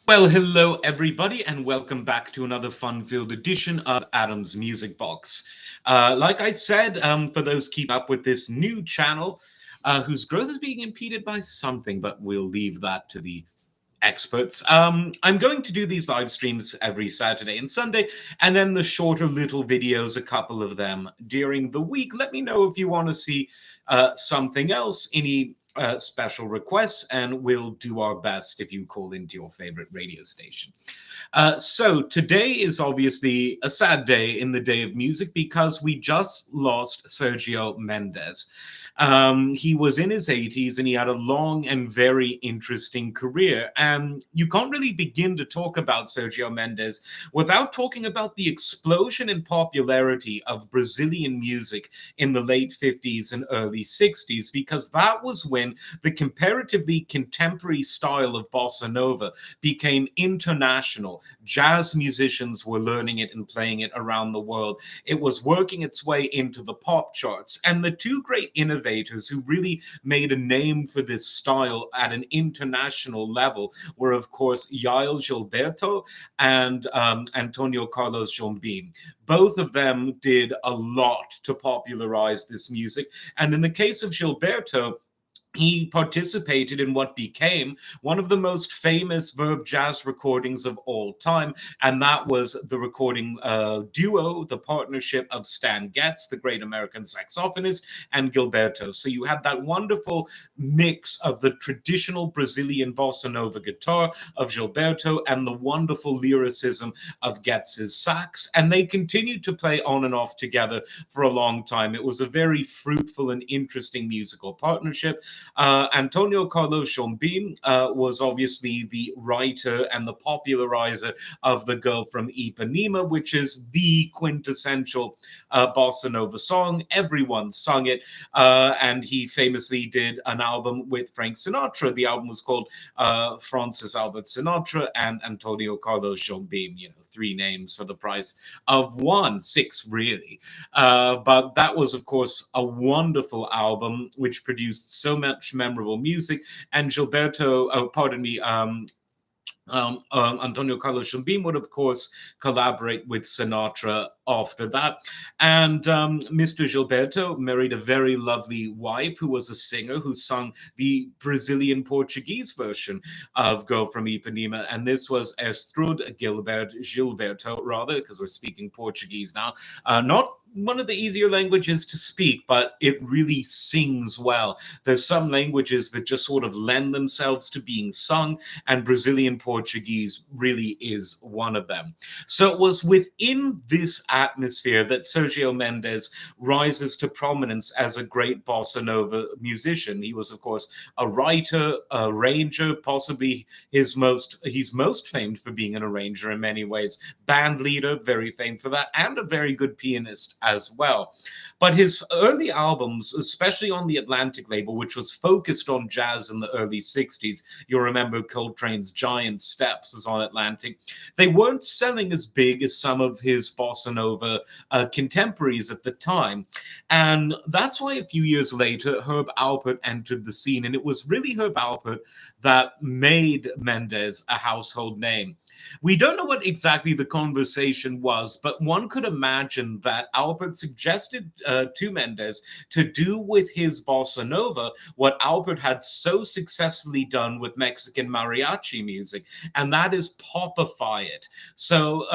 Well, hello everybody, and welcome back to another fun-filled edition of Adam's Music Box. Like I said, for those keeping up with this new channel, whose growth is being impeded by something, but we'll leave that to the experts. I'm going to do these live streams every Saturday and Sunday, and then the shorter little videos, a couple of them during the week. Let me know if you want to see something else, any special requests, and we'll do our best if you call into your favorite radio station. So today is obviously a sad day in the day of music because we just lost Sergio Mendes. He was in his 80s and he had a long and very interesting career. And you can't really begin to talk about Sergio Mendes without talking about the explosion in popularity of Brazilian music in the late 50s and early 60s, because that was when the comparatively contemporary style of bossa nova became international. Jazz musicians were learning it and playing it around the world. It was working its way into the pop charts. And the two great innovators who really made a name for this style at an international level were, of course, Yael Gilberto and Antonio Carlos Jobim. Both of them did a lot to popularize this music. And in the case of Gilberto, he participated in what became one of the most famous verb jazz recordings of all time, and that was the recording duo, the partnership of Stan Getz, the great American saxophonist, and Gilberto. So you had that wonderful mix of the traditional Brazilian bossa nova guitar of Gilberto and the wonderful lyricism of Getz's sax, and they continued to play on and off together for a long time. It was a very fruitful and interesting musical partnership. Antonio Carlos Jobim was obviously the writer and the popularizer of The Girl from Ipanema, which is the quintessential bossa nova song. Everyone sung it, and he famously did an album with Frank Sinatra. The album was called Francis Albert Sinatra and Antonio Carlos Jobim. You know, three names for the price of one, six really. But that was, of course, a wonderful album which produced so much memorable music. And Gilberto, oh, pardon me, Antonio Carlos Jobim would, of course, collaborate with Sinatra after that. And Mr. Gilberto married a very lovely wife who was a singer who sung the Brazilian Portuguese version of Girl from Ipanema. And this was Gilberto, rather, because we're speaking Portuguese now. Not one of the easier languages to speak, but it really sings well. There's some languages that just sort of lend themselves to being sung, and Brazilian Portuguese really is one of them. So it was within this atmosphere that Sergio Mendes rises to prominence as a great bossa nova musician. He was, of course, a writer, arranger, possibly he's most famed for being an arranger in many ways, band leader, very famed for that, and a very good pianist as well. But his early albums, especially on the Atlantic label, which was focused on jazz in the early 60s, you'll remember Coltrane's Giant Steps was on Atlantic, they weren't selling as big as some of his bossa nova contemporaries at the time. And that's why a few years later, Herb Alpert entered the scene. And it was really Herb Alpert that made Mendes a household name. We don't know what exactly the conversation was, but one could imagine that Alpert suggested to Mendes to do with his bossa nova what Alpert had so successfully done with Mexican mariachi music, and that is popify it. So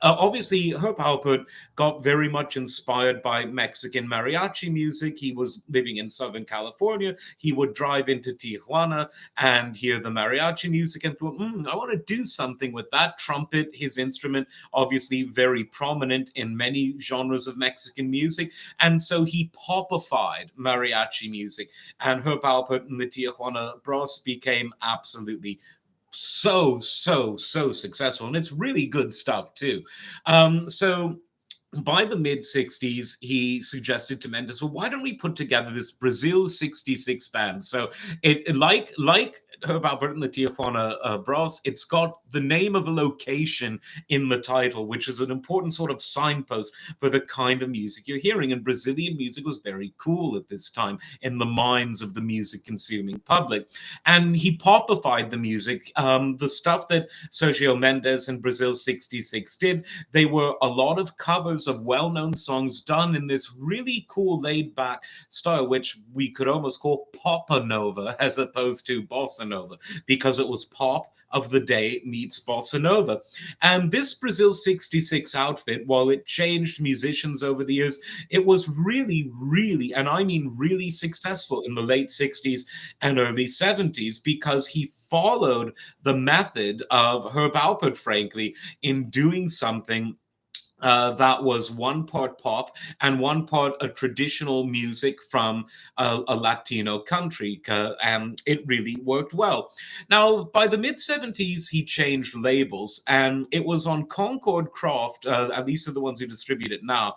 obviously, Herb Alpert got very much inspired by Mexican mariachi music. He was living in Southern California. He would drive into Tijuana and hear the mariachi music and thought, I want to do something with that. Trumpet, his instrument, obviously very prominent in many genres of Mexican music. And so he popified mariachi music. And Herb Alpert and the Tijuana Brass became absolutely so successful, and it's really good stuff too. So by the mid 60s, he suggested to Mendes, well, why don't we put together this Brazil 66 band? So it like Herb Alpert and the Tijuana Brass, it's got the name of a location in the title, which is an important sort of signpost for the kind of music you're hearing. And Brazilian music was very cool at this time in the minds of the music consuming public. And he popified the music. The stuff that Sergio Mendes and Brazil 66 did, they were a lot of covers of well known songs done in this really cool, laid back style, which we could almost call Popa Nova as opposed to Bossa Nova, because it was pop of the day meets Bossa Nova. And this Brazil 66 outfit, while it changed musicians over the years, it was really, really, and I mean really successful in the late 60s and early 70s because he followed the method of Herb Alpert, frankly, in doing something that was one part pop and one part a traditional music from a Latino country. And it really worked well. Now, by the mid 70s, he changed labels, and it was on Concord Craft, at least are the ones who distribute it now,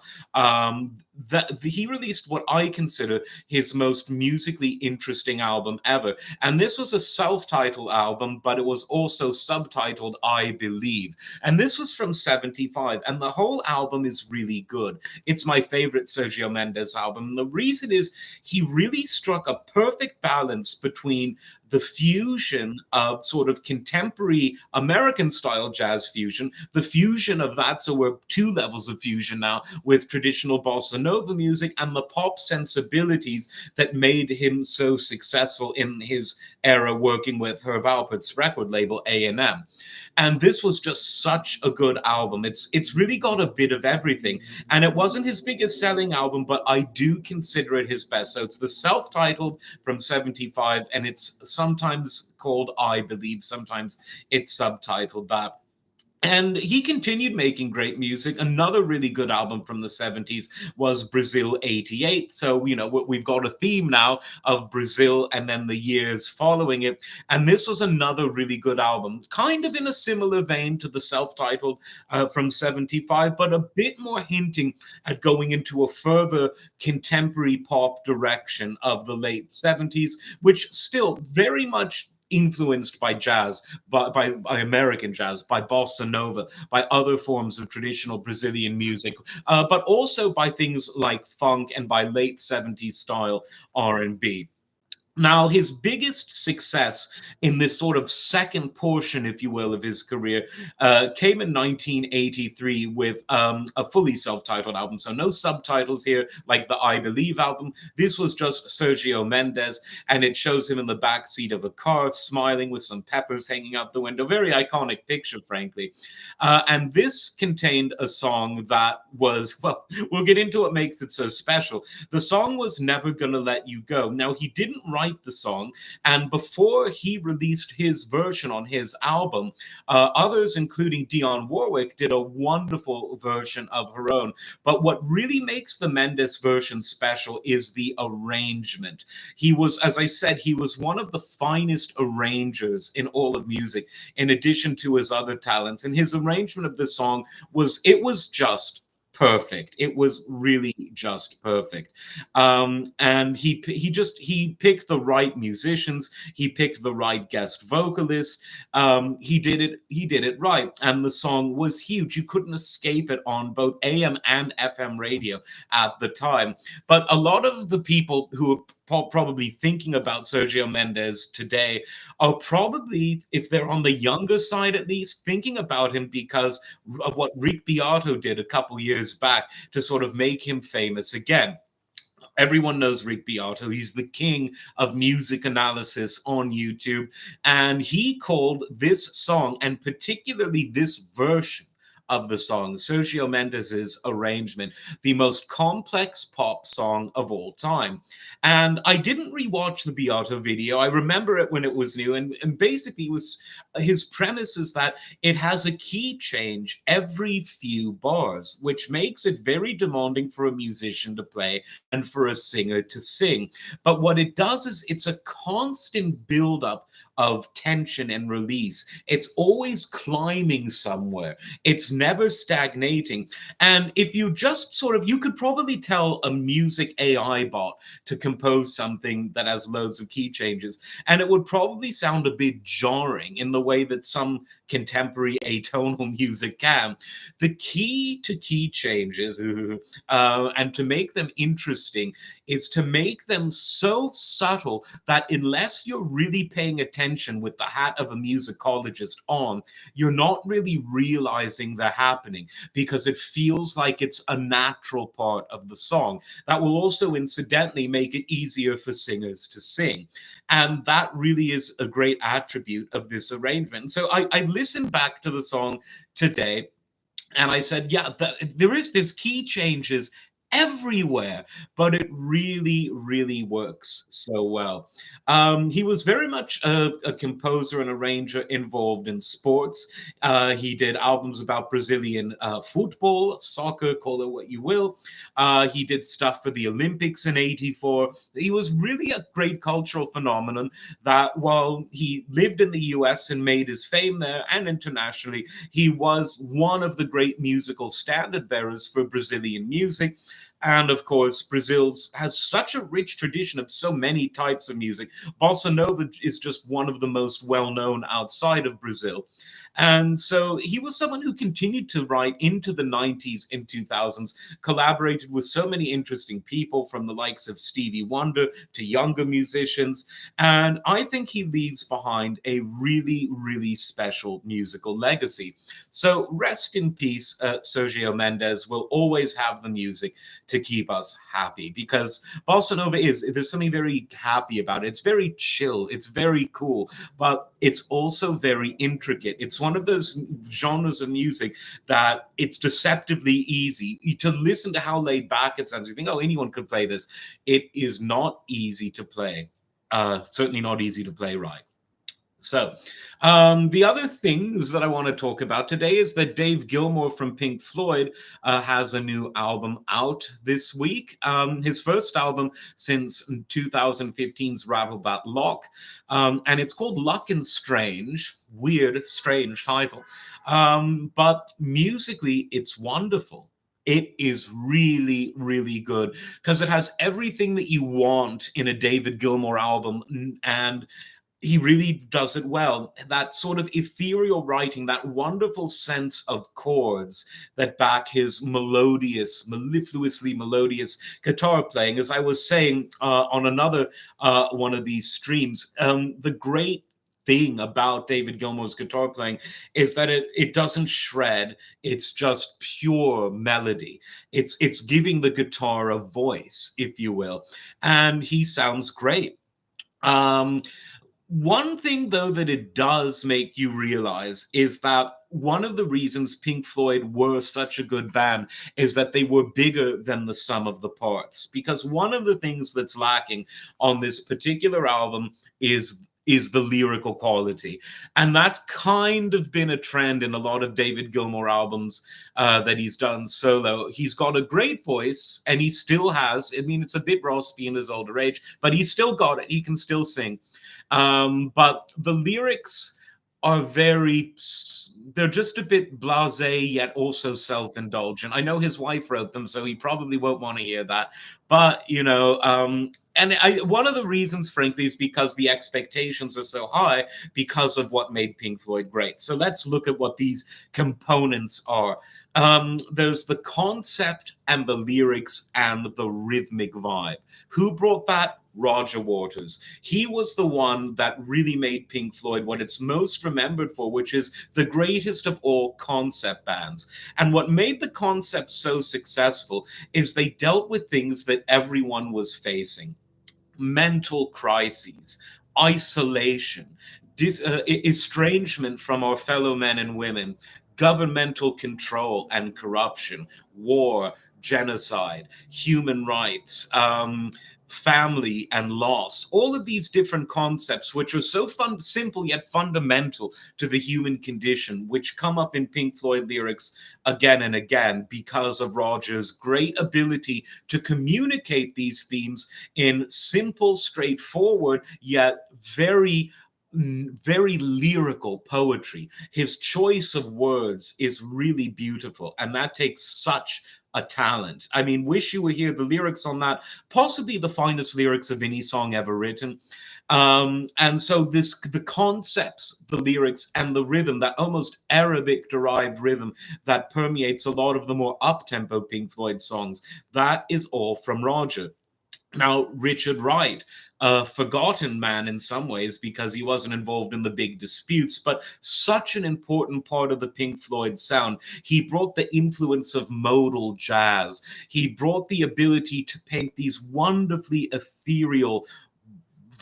that he released what I consider his most musically interesting album ever. And this was a self titled album, but it was also subtitled I Believe. And this was from 75. And the whole album is really good. It's my favorite Sergio Mendes album. And the reason is he really struck a perfect balance between the fusion of sort of contemporary American style jazz fusion, the fusion of that. So we're two levels of fusion now with traditional bossa nova music and the pop sensibilities that made him so successful in his era working with Herb Alpert's record label A&M. And this was just such a good album. It's really got a bit of everything. And it wasn't his biggest selling album, but I do consider it his best. So it's the self-titled from 75, and it's sometimes called I Believe, sometimes it's subtitled that. And he continued making great music. Another really good album from the 70s was Brazil 88. So, we've got a theme now of Brazil and then the years following it. And this was another really good album, kind of in a similar vein to the self titled from 75, but a bit more hinting at going into a further contemporary pop direction of the late 70s, which still very much influenced by jazz, by American jazz, by bossa nova, by other forms of traditional Brazilian music, but also by things like funk and by late 70s style R&B. Now, his biggest success in this sort of second portion, if you will, of his career came in 1983 with a fully self titled album. So, no subtitles here, like the I Believe album. This was just Sergio Mendes, and it shows him in the back seat of a car, smiling with some peppers hanging out the window. Very iconic picture, frankly. And this contained a song that was, well, we'll get into what makes it so special. The song was Never Gonna Let You Go. Now, he didn't write the song, and before he released his version on his album, others, including Dionne Warwick, did a wonderful version of her own. But what really makes the Mendes version special is the arrangement. He was, as I said, he was one of the finest arrangers in all of music, in addition to his other talents. And his arrangement of the song was just perfect. It was really just perfect. And he picked the right musicians. He picked the right guest vocalists. He did it right, and the song was huge. You couldn't escape it on both AM and FM radio at the time. But a lot of the people who are probably thinking about Sergio Mendes today are probably, if they're on the younger side at least, thinking about him because of what Rick Beato did a couple years back to sort of make him famous again. Everyone knows Rick Beato. He's the king of music analysis on YouTube. And he called this song, and particularly this version of the song, Sergio Mendes's arrangement, the most complex pop song of all time. And I didn't rewatch the Beato video. I remember it when it was new. And basically, his premise is that it has a key change every few bars, which makes it very demanding for a musician to play and for a singer to sing. But what it does is it's a constant buildup of tension and release. It's always climbing somewhere. It's never stagnating. And if you just sort of, you could probably tell a music AI bot to compose something that has loads of key changes, and it would probably sound a bit jarring in the way that some contemporary atonal music can. The key to key changes, and to make them interesting, is to make them so subtle that unless you're really paying attention with the hat of a musicologist on, you're not really realizing they're happening because it feels like it's a natural part of the song. That will also incidentally make it easier for singers to sing. And that really is a great attribute of this arrangement. So I listened back to the song today and I said, yeah, there is this key changes everywhere, but it really, really works so well. He was very much a composer and arranger involved in sports. He did albums about Brazilian football, soccer, call it what you will. He did stuff for the Olympics in '84. He was really a great cultural phenomenon that while he lived in the US and made his fame there and internationally, he was one of the great musical standard bearers for Brazilian music. And of course, Brazil has such a rich tradition of so many types of music. Bossa Nova is just one of the most well known outside of Brazil. And so he was someone who continued to write into the 90s and 2000s, collaborated with so many interesting people from the likes of Stevie Wonder to younger musicians. And I think he leaves behind a really, really special musical legacy. So rest in peace, Sergio Mendes will always have the music to keep us happy because bossa nova there's something very happy about it. It's very chill, it's very cool, but it's also very intricate. It's one of those genres of music that it's deceptively easy to listen to how laid back it sounds. You think, oh, anyone could play this. It is not easy to play. Certainly not easy to play right. So, the other things that I want to talk about today is that Dave Gilmour from Pink Floyd has a new album out this week. His first album since 2015's Rattle That Lock, and it's called Luck and Strange. Weird, strange title. But musically, it's wonderful. It is really, really good because it has everything that you want in a David Gilmour album, and he really does it well. That sort of ethereal writing, that wonderful sense of chords that back his melodious, mellifluously melodious guitar playing. As I was saying on another one of these streams, the great thing about David Gilmour's guitar playing is that it doesn't shred. It's just pure melody. It's giving the guitar a voice, if you will, and he sounds great. Um, One thing, though, that it does make you realize is that one of the reasons Pink Floyd were such a good band is that they were bigger than the sum of the parts. Because one of the things that's lacking on this particular album is the lyrical quality, and that's kind of been a trend in a lot of David Gilmour albums that he's done solo. He's got a great voice, and he still has. I mean, it's a bit raspy in his older age, but he's still got it. He can still sing. But the lyrics are they're just a bit blasé, yet also self-indulgent. I know his wife wrote them, so he probably won't want to hear that. But, one of the reasons, frankly, is because the expectations are so high because of what made Pink Floyd great. So let's look at what these components are. There's the concept and the lyrics and the rhythmic vibe. Who brought that? Roger Waters. He was the one that really made Pink Floyd what it's most remembered for, which is the greatest of all concept bands. And what made the concept so successful is they dealt with things that everyone was facing: mental crises, isolation, estrangement from our fellow men and women, governmental control and corruption, war, genocide, human rights, family and loss. All of these different concepts, which are so simple yet fundamental to the human condition, which come up in Pink Floyd lyrics again and again because of Roger's great ability to communicate these themes in simple, straightforward, yet very very lyrical poetry. His choice of words is really beautiful, and that takes such a talent. I mean, Wish You Were Here, the lyrics on that, possibly the finest lyrics of any song ever written. And so the concepts, the lyrics, and the rhythm, that almost Arabic derived rhythm that permeates a lot of the more up-tempo Pink Floyd songs, that is all from Roger. Now, Richard Wright, a forgotten man in some ways because he wasn't involved in the big disputes, but such an important part of the Pink Floyd sound. He brought the influence of modal jazz. He brought the ability to paint these wonderfully ethereal,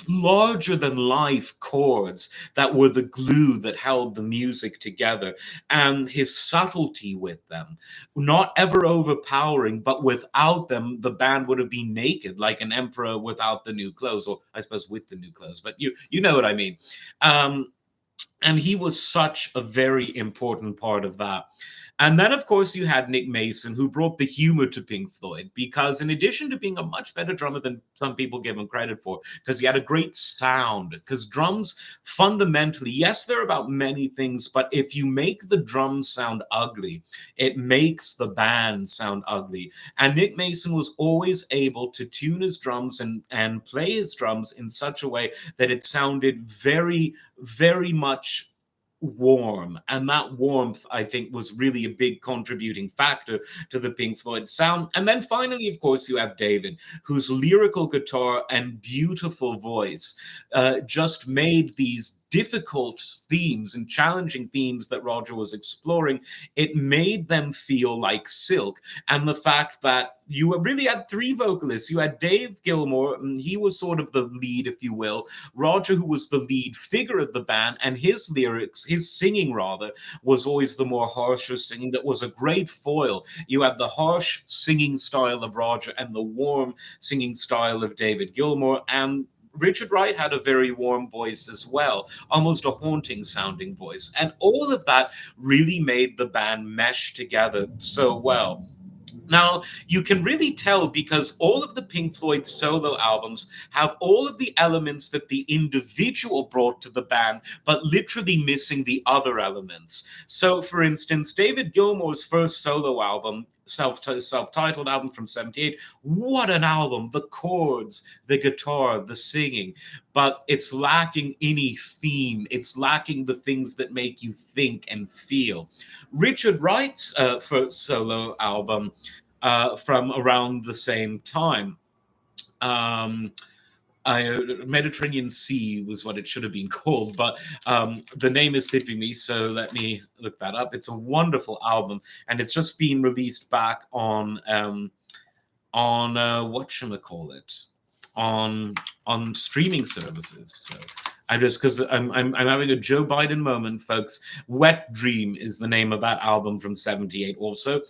larger than life chords that were the glue that held the music together, and his subtlety with them, not ever overpowering, but without them the band would have been naked like an emperor without the new clothes, or I suppose with the new clothes, but you know what I mean. And he was such a very important part of that. And then, of course, you had Nick Mason, who brought the humor to Pink Floyd, because in addition to being a much better drummer than some people give him credit for, because he had a great sound, because drums fundamentally, yes, they're about many things, but if you make the drums sound ugly, it makes the band sound ugly. And Nick Mason was always able to tune his drums and play his drums in such a way that it sounded very, very much warm, and that warmth, I think, was really a big contributing factor to the Pink Floyd sound. And then finally, of course, you have David, whose lyrical guitar and beautiful voice just made these difficult themes and challenging themes that Roger was exploring, it made them feel like silk. And the fact that you really had three vocalists. You had Dave Gilmour, and he was sort of the lead, if you will. Roger, who was the lead figure of the band, and his lyrics, his singing rather, was always the more harsher singing that was a great foil. You had the harsh singing style of Roger and the warm singing style of David Gilmour, and Richard Wright had a very warm voice as well, almost a haunting sounding voice. And all of that really made the band mesh together so well. Now, you can really tell because all of the Pink Floyd solo albums have all of the elements that the individual brought to the band, but literally missing the other elements. So, for instance, David Gilmour's first solo album, self-titled album from 78, what an album. The chords, the guitar, the singing, but it's lacking any theme. It's lacking the things that make you think and feel. Richard Wright's first solo album from around the same time. Um, Mediterranean Sea was what it should have been called, but the name is slipping me, so let me look that up. It's a wonderful album, and it's just been released back on whatchamacallit, on streaming services. So I just because I'm having a Joe Biden moment, folks. Wet Dream is the name of that album from '78, also,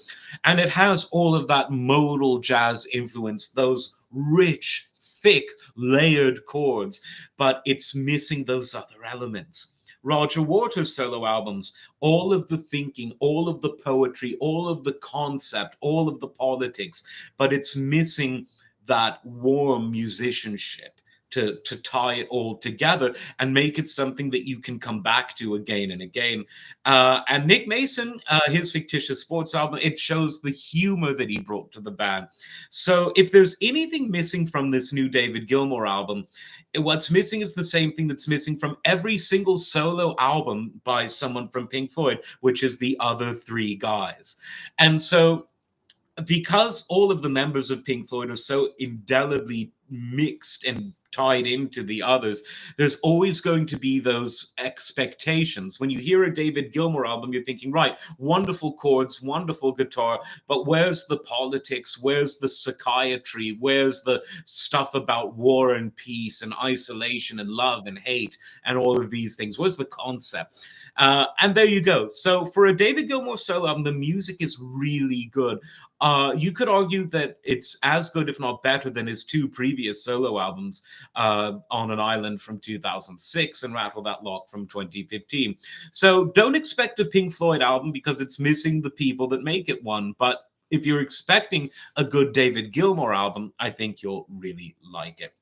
and it has all of that modal jazz influence, those rich, thick, layered chords, but it's missing those other elements. Roger Waters' solo albums, all of the thinking, all of the poetry, all of the concept, all of the politics, but it's missing that warm musicianship to tie it all together and make it something that you can come back to again and again. And Nick Mason, his fictitious sports album, it shows the humor that he brought to the band. So if there's anything missing from this new David Gilmour album, what's missing is the same thing that's missing from every single solo album by someone from Pink Floyd, which is the other three guys. And so because all of the members of Pink Floyd are so indelibly mixed and tied into the others, there's always going to be those expectations. When you hear a David Gilmour album, you're thinking, right, wonderful chords, wonderful guitar, but where's the politics? Where's the psychiatry? Where's the stuff about war and peace and isolation and love and hate and all of these things? Where's the concept? And there you go. So for a David Gilmour solo album, the music is really good. You could argue that it's as good, if not better, than his two previous solo albums, On an Island from 2006 and Rattle That Lock from 2015. So don't expect a Pink Floyd album because it's missing the people that make it one. But if you're expecting a good David Gilmour album, I think you'll really like it.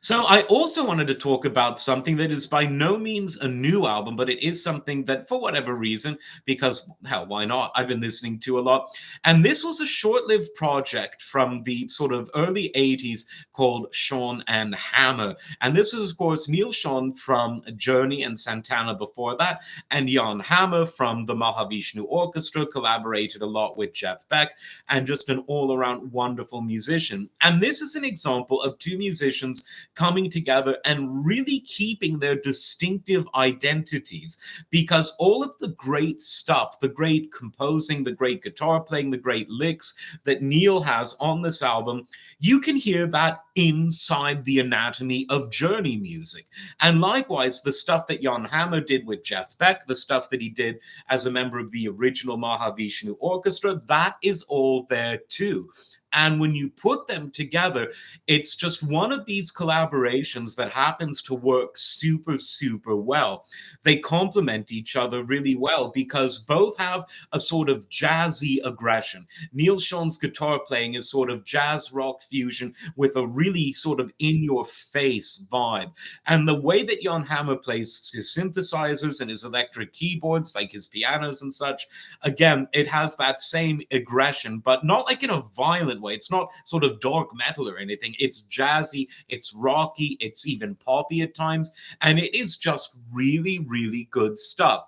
So I also wanted to talk about something that is by no means a new album, but it is something that, for whatever reason, because hell, why not? I've been listening to a lot. And this was a short-lived project from the sort of early 80s called Schon and Hammer. And this is, of course, Neal Schon from Journey and Santana before that, and Jan Hammer from the Mahavishnu Orchestra, collaborated a lot with Jeff Beck, and just an all-around wonderful musician. And this is an example of two musicians coming together and really keeping their distinctive identities, because all of the great stuff, the great composing, the great guitar playing, the great licks that Neal has on this album, you can hear that inside the anatomy of Journey music. And likewise, the stuff that Jan Hammer did with Jeff Beck, the stuff that he did as a member of the original Mahavishnu Orchestra, that is all there too. And when you put them together, it's just one of these collaborations that happens to work super, super well. They complement each other really well because both have a sort of jazzy aggression. Neal Schon's guitar playing is sort of jazz rock fusion with a really sort of in your face vibe. And the way that Jan Hammer plays his synthesizers and his electric keyboards, like his pianos and such, again, it has that same aggression, but not like in a violent way. It's not sort of dark metal or anything. It's jazzy, it's rocky, it's even poppy at times, and it is just really, really good stuff.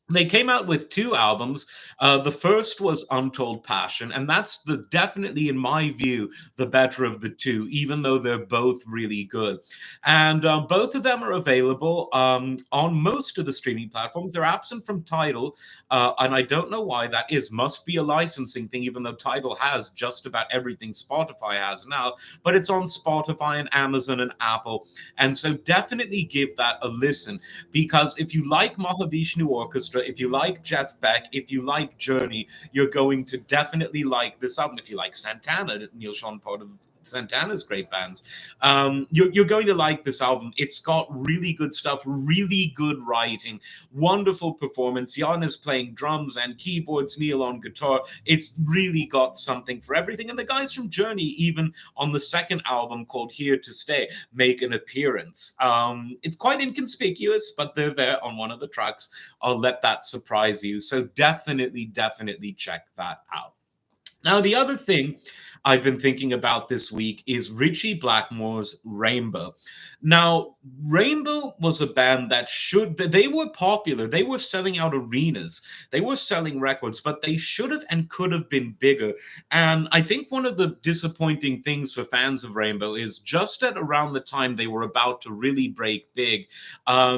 They came out with two albums. The first was Untold Passion, and that's the definitely, in my view, the better of the two, even though they're both really good. And both of them are available on most of the streaming platforms. They're absent from Tidal, and I don't know why that is. Must be a licensing thing, even though Tidal has just about everything Spotify has now. But it's on Spotify and Amazon and Apple, and so definitely give that a listen, because if you like Mahavishnu Orchestra, if you like Jeff Beck, if you like Journey, you're going to definitely like this album. If you like Santana, Neal Schon, part of Santana's great bands, you're going to like this album. It's got really good stuff, really good writing, wonderful performance. Jan is playing drums and keyboards, Neal on guitar. It's really got something for everything. And the guys from Journey, even on the second album called Here to Stay, make an appearance. It's quite inconspicuous, but they're there on one of the tracks. I'll let that surprise you. So definitely, definitely check that out. Now, the other thing I've been thinking about this week is Ritchie Blackmore's Rainbow. Now, Rainbow was a band that they were popular. They were selling out arenas. They were selling records, but they should have and could have been bigger. And I think one of the disappointing things for fans of Rainbow is just at around the time they were about to really break big,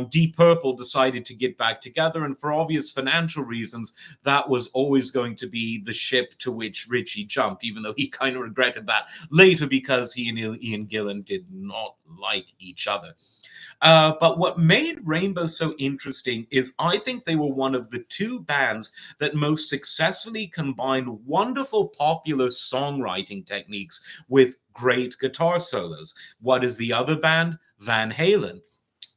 Deep Purple decided to get back together. And for obvious financial reasons, that was always going to be the ship to which Ritchie jumped, even though he kind of regretted that later because he and Ian Gillan did not like each other. But what made Rainbow so interesting is I think they were one of the two bands that most successfully combined wonderful popular songwriting techniques with great guitar solos. What is the other band? Van Halen.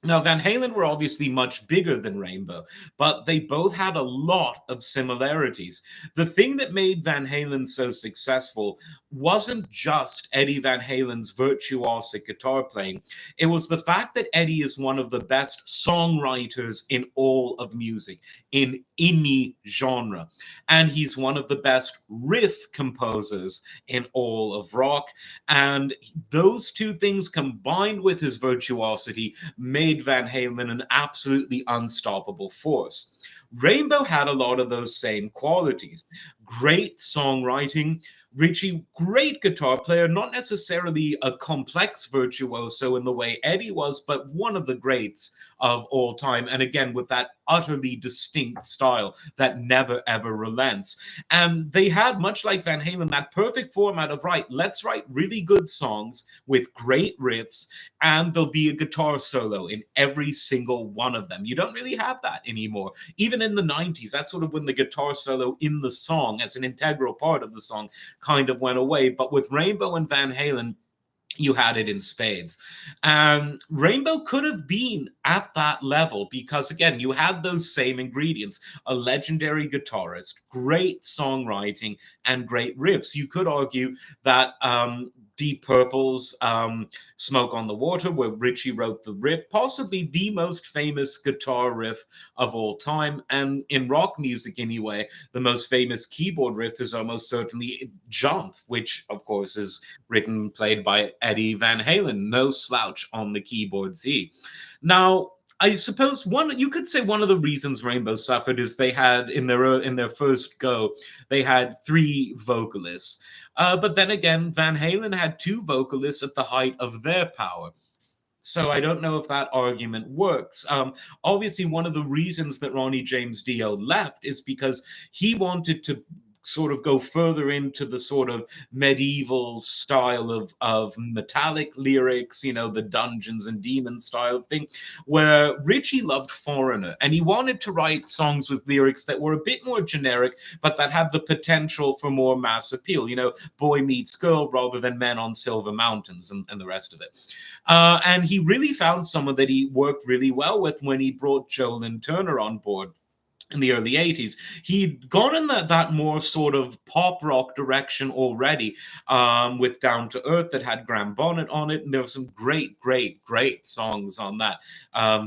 Now, Van Halen were obviously much bigger than Rainbow, but they both had a lot of similarities. The thing that made Van Halen so successful wasn't just Eddie Van Halen's virtuosic guitar playing. It was the fact that Eddie is one of the best songwriters in all of music, in any genre. And he's one of the best riff composers in all of rock. And those two things combined with his virtuosity made Van Halen an absolutely unstoppable force. Rainbow had a lot of those same qualities. Great songwriting. Ritchie, great guitar player, not necessarily a complex virtuoso in the way Eddie was, but one of the greats of all time. And again, with that utterly distinct style that never ever relents. And they had, much like Van Halen, that perfect format of, right, let's write really good songs with great riffs, and there'll be a guitar solo in every single one of them. You don't really have that anymore. Even in the 90s, that's sort of when the guitar solo in the song, as an integral part of the song, kind of went away. But with Rainbow and Van Halen, you had it in spades. Rainbow could have been at that level because, again, you had those same ingredients: a legendary guitarist, great songwriting, and great riffs. You could argue that Deep Purple's Smoke on the Water, where Ritchie wrote the riff, possibly the most famous guitar riff of all time. And in rock music, anyway, the most famous keyboard riff is almost certainly Jump, which, of course, is written, played by Eddie Van Halen. No slouch on the keyboards. Now, I suppose you could say one of the reasons Rainbow suffered is they had in their first go they had three vocalists, but then again Van Halen had two vocalists at the height of their power. So I don't know if that argument works. Obviously, one of the reasons that Ronnie James Dio left is because he wanted to sort of go further into the sort of medieval style of metallic lyrics, the Dungeons and Demons style thing, where Ritchie loved Foreigner and he wanted to write songs with lyrics that were a bit more generic, but that had the potential for more mass appeal, boy meets girl rather than men on silver mountains and the rest of it. And he really found someone that he worked really well with when he brought Joe Lynn Turner on board in the early 80s. He'd gone in that more sort of pop rock direction already, with Down to Earth that had Graham Bonnet on it. And there were some great, great, great songs on that.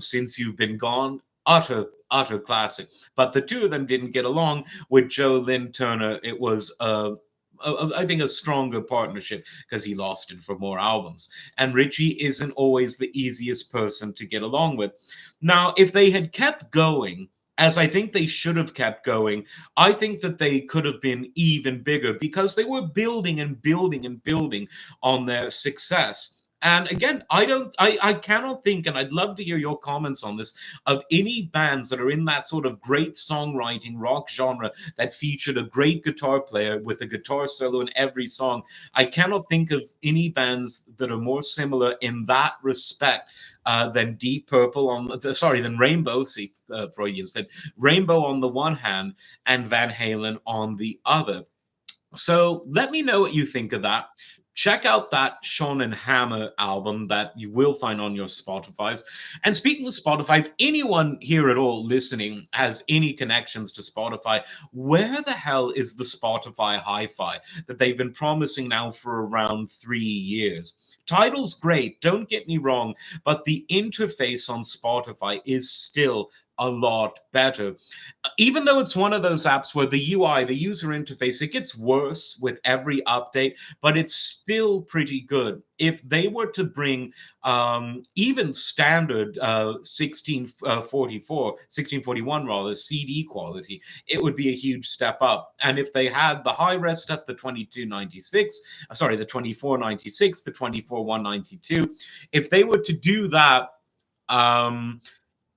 Since You've Been Gone, utter classic. But the two of them didn't get along. With Joe Lynn Turner, it was I think a stronger partnership because he lost it for more albums. And Ritchie isn't always the easiest person to get along with. Now, if they had kept going, as I think they should have kept going, I think that they could have been even bigger because they were building and building and building on their success. And again, I cannot think, and I'd love to hear your comments on this, of any bands that are in that sort of great songwriting rock genre that featured a great guitar player with a guitar solo in every song. I cannot think of any bands that are more similar in that respect than Deep Purple than Rainbow. See, Freudian said Rainbow on the one hand and Van Halen on the other. So let me know what you think of that. Check out that Schon and Hammer album that you will find on your Spotify's. And speaking of Spotify, if anyone here at all listening has any connections to Spotify, where the hell is the Spotify Hi-Fi that they've been promising now for around 3 years? Tidal's great, don't get me wrong, but the interface on Spotify is still a lot better. Even though it's one of those apps where the UI, the user interface, it gets worse with every update, but it's still pretty good. If they were to bring even standard 1641 rather, CD quality, it would be a huge step up. And if they had the high-res stuff, the 2296, the 2496, the 24192, if they were to do that,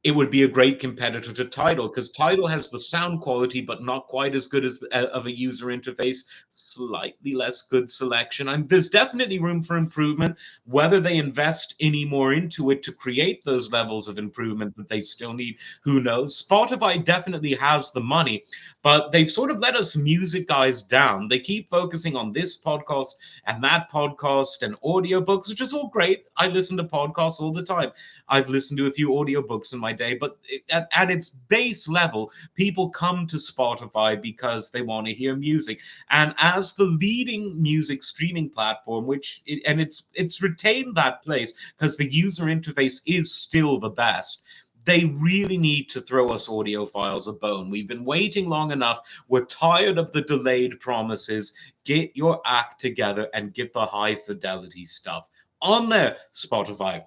it would be a great competitor to Tidal because Tidal has the sound quality, but not quite as good as of a user interface. Slightly less good selection. And there's definitely room for improvement. Whether they invest any more into it to create those levels of improvement that they still need, who knows? Spotify definitely has the money, but they've sort of let us music guys down. They keep focusing on this podcast and that podcast and audiobooks, which is all great. I listen to podcasts all the time. I've listened to a few audiobooks in my day, but at its base level, people come to Spotify because they want to hear music. And as the leading music streaming platform, it's retained that place because the user interface is still the best. They really need to throw us audiophiles a bone. We've been waiting long enough. We're tired of the delayed promises. Get your act together and get the high fidelity stuff on there, Spotify.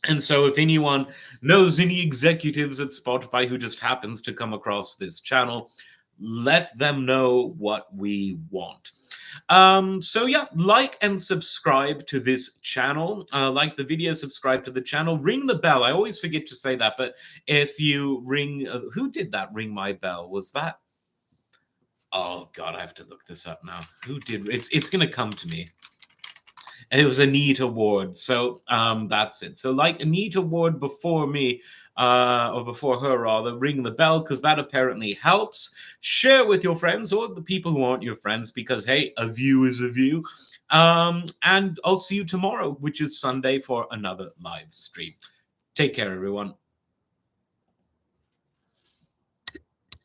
And so if anyone knows any executives at Spotify who just happens to come across this channel, let them know what we want. So yeah, like and subscribe to this channel. Like the video, subscribe to the channel, ring the bell. I always forget to say that, but if you ring, who did that ring my bell? Was that? Oh God, I have to look this up now. Who did? It's gonna come to me. And it was Anita Ward. So that's it. So like Anita Ward before me, or before her rather, ring the bell because that apparently helps. Share with your friends or the people who aren't your friends because, hey, a view is a view. And I'll see you tomorrow, which is Sunday, for another live stream. Take care, everyone.